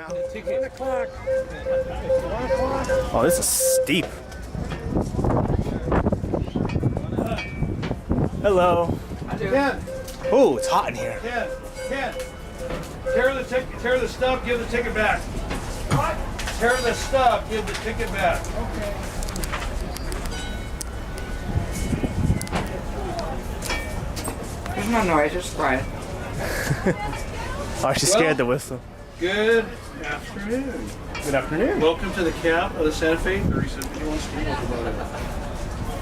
now. 1 o'clock. Oh, this is steep. Hello. Ken, Oh, it's hot in here. Ken, tear the stub, give the ticket back. What? Tear the stub, give the ticket back. Okay. There's no noise, just quiet. Oh, she's scared to whistle. Good afternoon. Good afternoon. Welcome to the cab of the Santa Fe 3751 Steam Locomotive.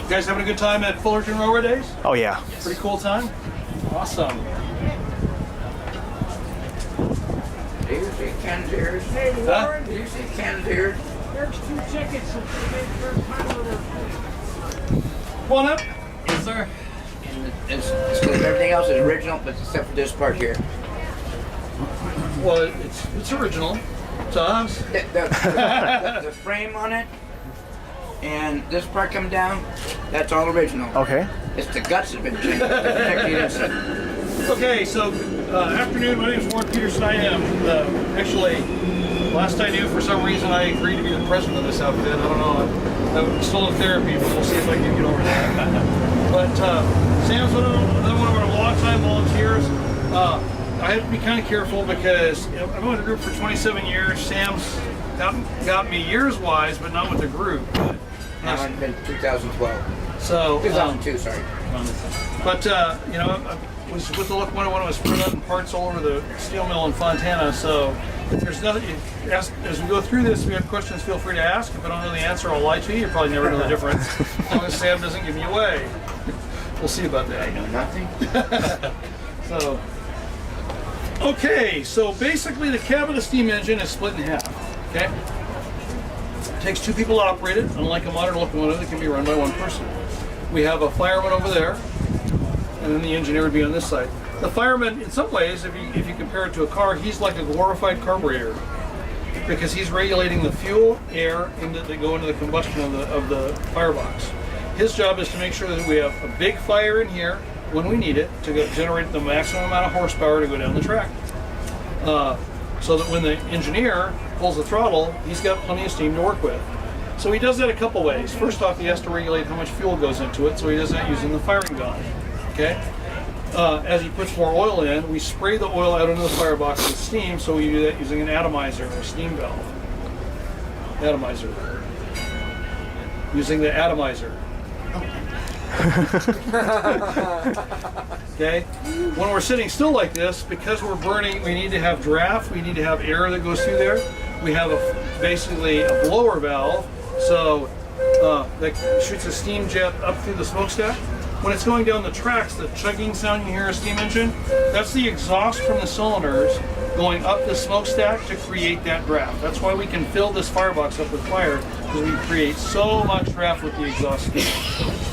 You guys having a good time at Fullerton Railroad Days? Oh, yeah. Pretty cool time? Awesome. Do you see Ken's ears? Hey, Warren. Do you see Ken's ears? There's 2 tickets if they made first time over. Come on up. Yes, sir. It's everything else is original, but except for this part here. Well, it's original to us. The frame on it and this part coming down, that's all original. Okay. It's the guts that have been changed. The inside. Okay, so afternoon. My name is Warren Peterson. I am actually, last I knew, for some reason I agreed to be the president of this outfit. I don't know. I'm still in therapy, but we'll see if I can get over that. But Sam's another one of our long-time volunteers. I have to be kind of careful because I've been with the group for 27 years. Sam's got me years-wise, but not with the group. Now it's been 2012. So 2002, sorry. But you know, I was with the locomotive when it was put up in parts all over the steel mill in Fontana. So if there's nothing, as we go through this, if you have questions, feel free to ask. If I don't know the answer, I'll lie to you. You'll probably never know the difference, as long as Sam doesn't give me away. We'll see about that. I know nothing. So, okay, so basically the cab of the steam engine is split in half. Okay, it takes 2 people to operate it. Unlike a modern locomotive, it can be run by 1 person. We have a fireman over there, and then the engineer would be on this side. The fireman, in some ways, if you compare it to a car, he's like a glorified carburetor because he's regulating the fuel, air, that go into the combustion of the firebox. His job is to make sure that we have a big fire in here when we need it to generate the maximum amount of horsepower to go down the track. So that when the engineer pulls the throttle, he's got plenty of steam to work with. So he does that a couple ways. First off, he has to regulate how much fuel goes into it, so he does that using the firing gun. Okay? As he puts more oil in, we spray the oil out into the firebox with steam, so we do that using an atomizer or a steam valve. Atomizer. Using the atomizer. Okay? When we're sitting still like this, because we're burning, we need to have draft, we need to have air that goes through there. We have basically a blower valve, so that shoots a steam jet up through the smokestack. When it's going down the tracks, the chugging sound you hear a steam engine, that's the exhaust from the cylinders going up the smokestack to create that draft. That's why we can fill this firebox up with fire, because we create so much draft with the exhaust steam.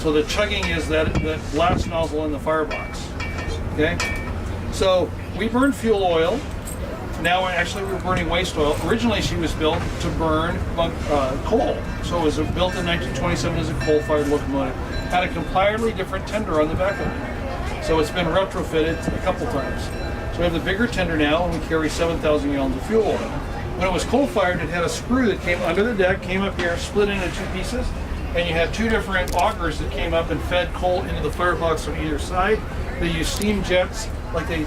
So the chugging is that blast nozzle in the firebox. Okay? So we burn fuel oil. Now actually we're burning waste oil. Originally she was built to burn coal. So it was built in 1927 as a coal-fired locomotive. Had a completely different tender on the back of it. So it's been retrofitted a couple times. So we have the bigger tender now, and we carry 7,000 gallons of fuel oil. When it was coal-fired, it had a screw that came under the deck, came up here, split into 2 pieces, and you had 2 different augers that came up and fed coal into the firebox on either side. They use steam jets, kind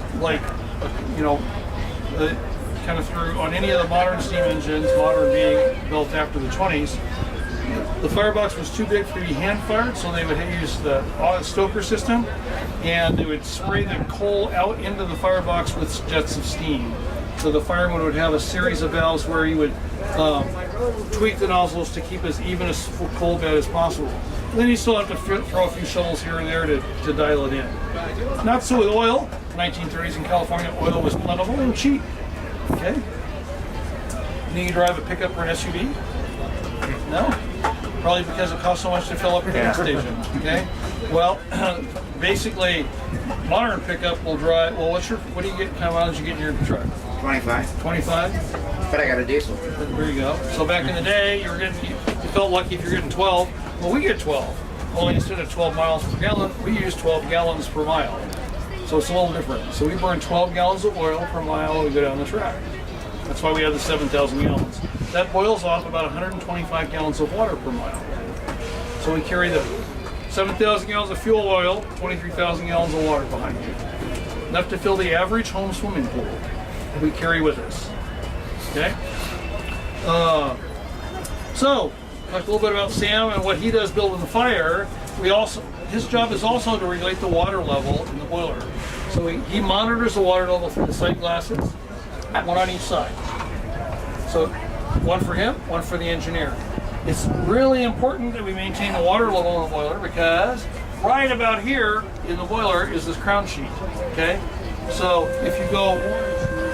of through on any of the modern steam engines, modern being built after the 20s. The firebox was too big to be hand-fired, so they would use the stoker system, and they would spray the coal out into the firebox with jets of steam. So the fireman would have a series of valves where he would tweak the nozzles to keep as even a coal bed as possible. And then you still have to throw a few shovels here and there to dial it in. Not so with oil. 1930s in California, oil was plentiful and cheap. Okay? Need you drive a pickup or an SUV? No? Probably because it costs so much to fill up your gas station. Okay? Well, basically, modern pickup will drive. Well, what do you get? Kind of mileage you get in your truck? 25. 25. But I got a diesel. There you go. So back in the day, you felt lucky if you're getting 12. Well, we get 12. Only instead of 12 miles per gallon, we use 12 gallons per mile. So it's a little different. So we burn 12 gallons of oil per mile when we go down the track. That's why we have the 7,000 gallons. That boils off about 125 gallons of water per mile. So we carry the 7,000 gallons of fuel oil, 23,000 gallons of water behind you. Enough to fill the average home swimming pool we carry with us. Okay? So, talked a little bit about Sam and what he does building the fire. His job is also to regulate the water level in the boiler. So he monitors the water level through the sight glasses, one on each side. So one for him, one for the engineer. It's really important that we maintain the water level in the boiler because right about here in the boiler is this crown sheet, okay? So if you go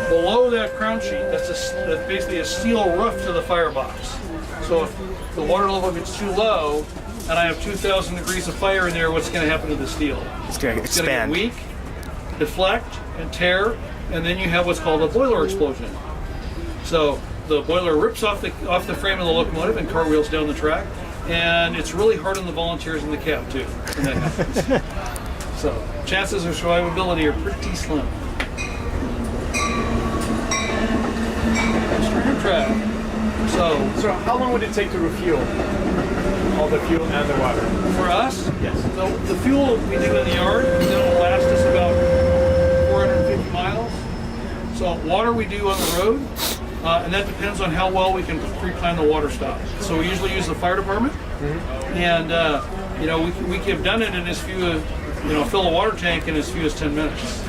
below that crown sheet, that's basically a steel roof to the firebox. So if the water level gets too low and I have 2,000 degrees of fire in there, what's going to happen to the steel? It's going to expand. It's going to get weak, deflect, and tear, and then you have what's called a boiler explosion. So the boiler rips off the frame of the locomotive and cartwheels down the track, and it's really hard on the volunteers in the cab too when that happens. So chances of survivability are pretty slim. Stream track. So how long would it take to refuel all the fuel and the water? For us, Yes. the fuel we do in the yard will last us about 450 miles. So water we do on the road, and that depends on how well we can pre-plan the water stop. So we usually use the fire department, and we have done it in as few as, fill a water tank in as few as 10 minutes.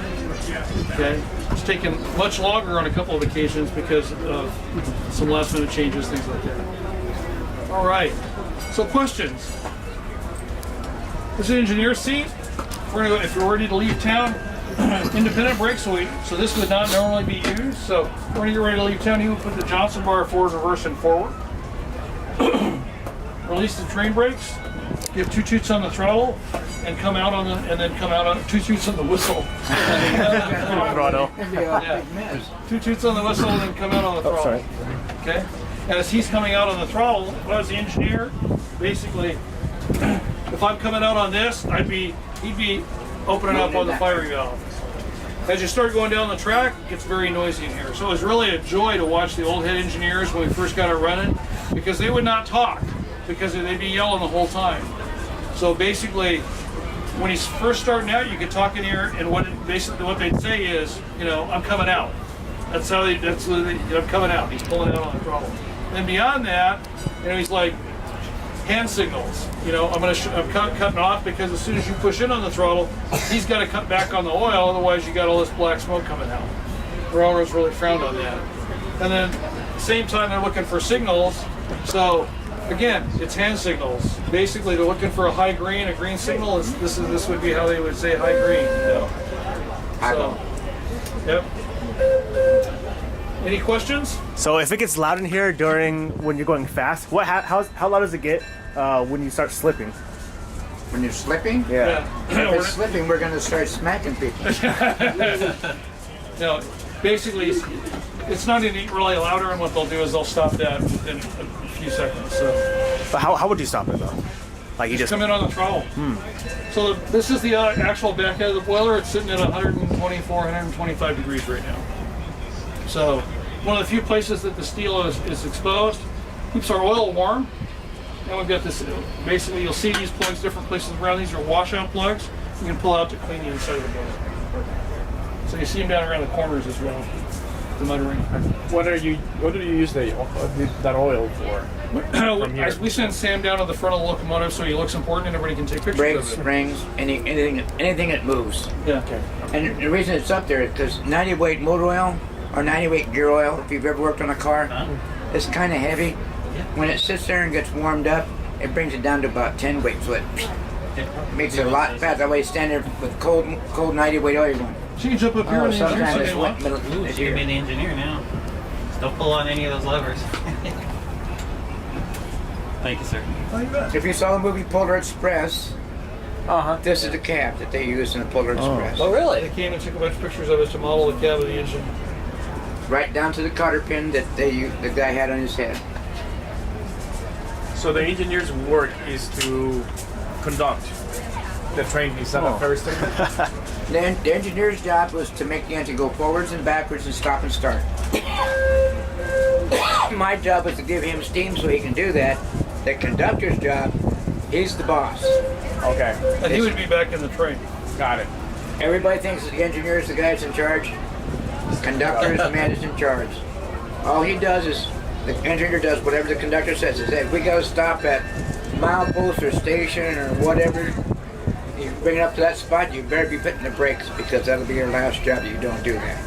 Okay, it's taken much longer on a couple of occasions because of some last minute changes, things like that. All right, so questions. This is an engineer's seat. If you're ready to leave town, independent brake, so this would not normally be used. So when you're ready to leave town, you would put the Johnson bar forward, reverse, and forward. Release the train brakes. Give 2 toots on the throttle, and come out on 2 toots on the whistle. Throttle. Yeah. 2 toots on the whistle, and then come out on the throttle. sorry. Okay. And as he's coming out on the throttle, if I was the engineer, basically, if I'm coming out on this, he'd be opening up on the firing valve. As you start going down the track, it gets very noisy in here. So it was really a joy to watch the old head engineers when we first got it running, because they would not talk, because they'd be yelling the whole time. So basically, when he's first starting out, you could talk in here, and what they'd say is, I'm coming out. I'm coming out. He's pulling out on the throttle. Then beyond that, he's like, hand signals. I'm cutting off, because as soon as you push in on the throttle, he's got to cut back on the oil, otherwise you got all this black smoke coming out. Railroads really frowned on that. And then, at the same time, they're looking for signals. So, again, it's hand signals. Basically, they're looking for a high green. A green signal this would be how they would say high green. So, yep. Any questions? So if it gets loud in here when you're going fast, how loud does it get when you start slipping? When you're slipping? Yeah. If it's slipping, we're going to start smacking people. No, basically, it's not any really louder, and what they'll do is they'll stop that in a few seconds. So. But how would you stop it though? Like you just come in on the throttle. So this is the actual back end of the boiler. It's sitting at 124, 125 degrees right now. So one of the few places that the steel is exposed, keeps our oil warm. And we've got this, basically you'll see these plugs different places around. These are washout plugs you can pull out to clean the inside of the boiler. So you see them down around the corners as well, the muttering. What do you use that oil for? We send Sam down to the front of the locomotive so he looks important and everybody can take pictures Brakes, of it. springs, anything that moves. Yeah. Okay. And the reason it's up there is because 90 weight motor oil or 90 weight gear oil, if you've ever worked on a car, it's kind of heavy. When it sits there and gets warmed up, it brings it down to about 10 weight, so it makes it a lot faster. That way you stand there with cold 90 weight oil, you're going, So you can jump up here and sometimes the it's wet middle Ooh, it's she could be here. the engineer now. Just don't pull on any of those levers. Thank you, sir. If you saw the movie Polar Express, this is the cab that they used in the Polar Express. Oh, really? They came and took a bunch of pictures of us to model the cab of the engine. Right down to the cotter pin that the guy had on his head. So the engineer's work is to conduct the train. Is that a fair statement? Then the engineer's job was to make the engine go forwards and backwards and stop and start. my job is to give him steam so he can do that. The conductor's job, he's the boss. Okay. And he would be back in the train. Got it. Everybody thinks the engineer is the guy that's in charge. Conductor is the man that's in charge. All he does is, the engineer does whatever the conductor says. He says, if we gotta stop at milepost or station or whatever, you bring it up to that spot, you better be putting the brakes because that'll be your last job that you don't do that.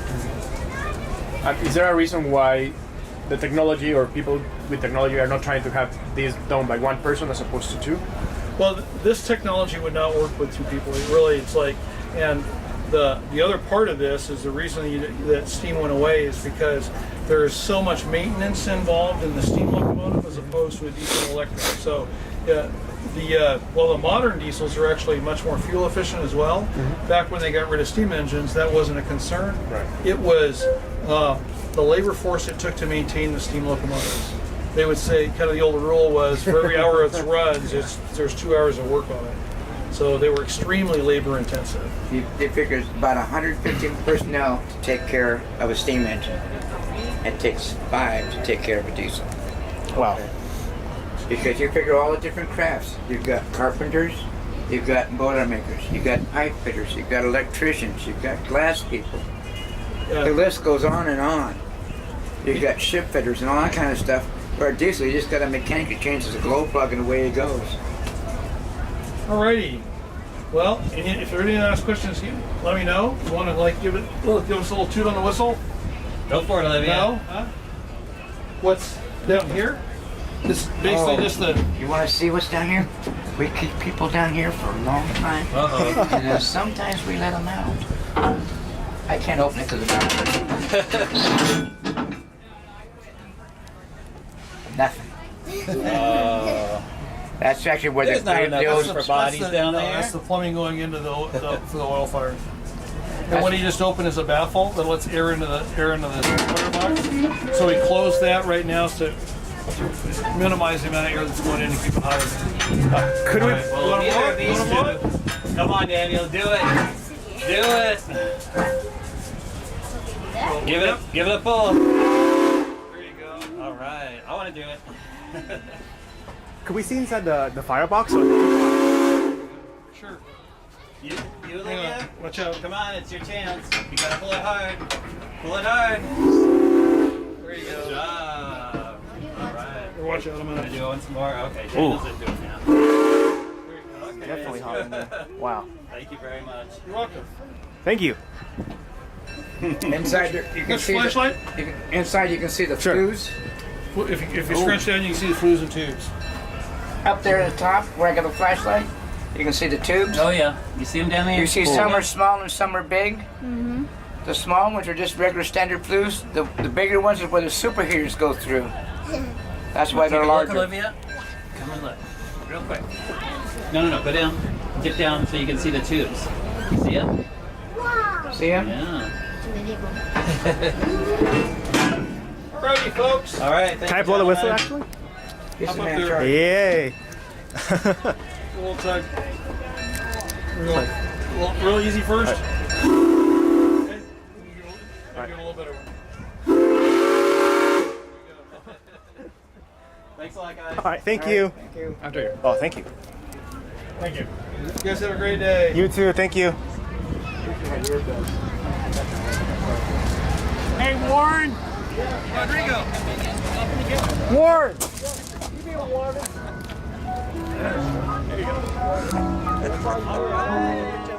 Is there a reason why the technology or people with technology are not trying to have this done by one person as opposed to two? Well, this technology would not work with two people. It's like, and the other part of this is the reason that steam went away is because there is so much maintenance involved in the steam locomotive as opposed to a diesel electric. So, the modern diesels are actually much more fuel efficient as well. Mm-hmm. Back when they got rid of steam engines, that wasn't a concern. Right. It was the labor force it took to maintain the steam locomotives. They would say, kind of the old rule was, for every hour it runs, there's 2 hours of work on it. So they were extremely labor intensive. They figure it's about 150 personnel to take care of a steam engine. It takes 5 to take care of a diesel. Wow. Because you figure all the different crafts. You've got carpenters, you've got boiler makers, you've got pipe fitters, you've got electricians, you've got glass people. The list goes on and on. You've got ship fitters and all that kind of stuff. For a diesel, you just got a mechanic who changes a glow plug and away it goes. Alrighty. Well, if there are any last questions, let me know. You want to give us a little toot on the whistle? Go for it, Olivia. No? Huh? What's down here? This is basically just the. You want to see what's down here? We keep people down here for a long time. Uh-oh. And then sometimes we let them out. I can't open it because of that. Nothing. That's actually where There's not enough those for bodies down there. That's the plumbing going into for the oil fire. And what he just opened is a baffle that lets air into the water box. So we closed that right now to minimize the amount of air that's going in and keep it higher. Could we? Well, neither of these two. Come on, Daniel, do it. Do it. Give it a pull. There you go. All right, I want to do it. Could we see inside the firebox? Sure. You Hang Olivia? on. Watch out. Come on, it's your chance. You gotta pull it hard. Pull it hard. There you Good go. job. All right. Watch out. I'm Gonna gonna do it once more. Okay, Daniel's gonna do it now. There you go. Okay. Definitely hot in there. Wow. Thank you very much. You're welcome. Thank you. inside there, you can This see flashlight? inside you can see the Sure. flues. If you scratch down, you can see the flues and tubes. Up there at the top where I got the flashlight, you can see the tubes. Oh yeah, you see them down there? You see Cool. some are small and some are big. The small ones are just regular standard flues. The bigger ones are where the superheaters go through. That's why Take they're a look, larger. Olivia. Come and look, real quick. No, go down. Dip down so you can see the tubes. You see them? See them? Yeah. Alrighty, folks. All right. Thank Can I you, blow the whistle gentlemen. actually? He's Up the up man in there. charge. Yay. A little tug. Real easy first. Okay. Give it a little bit of. Thanks a lot, guys. All right. Thank you. Thank you. After you. Oh, thank you. Thank you. You guys have a great day. You too. Thank you. Hey, Warren. Rodrigo. Warren. All right.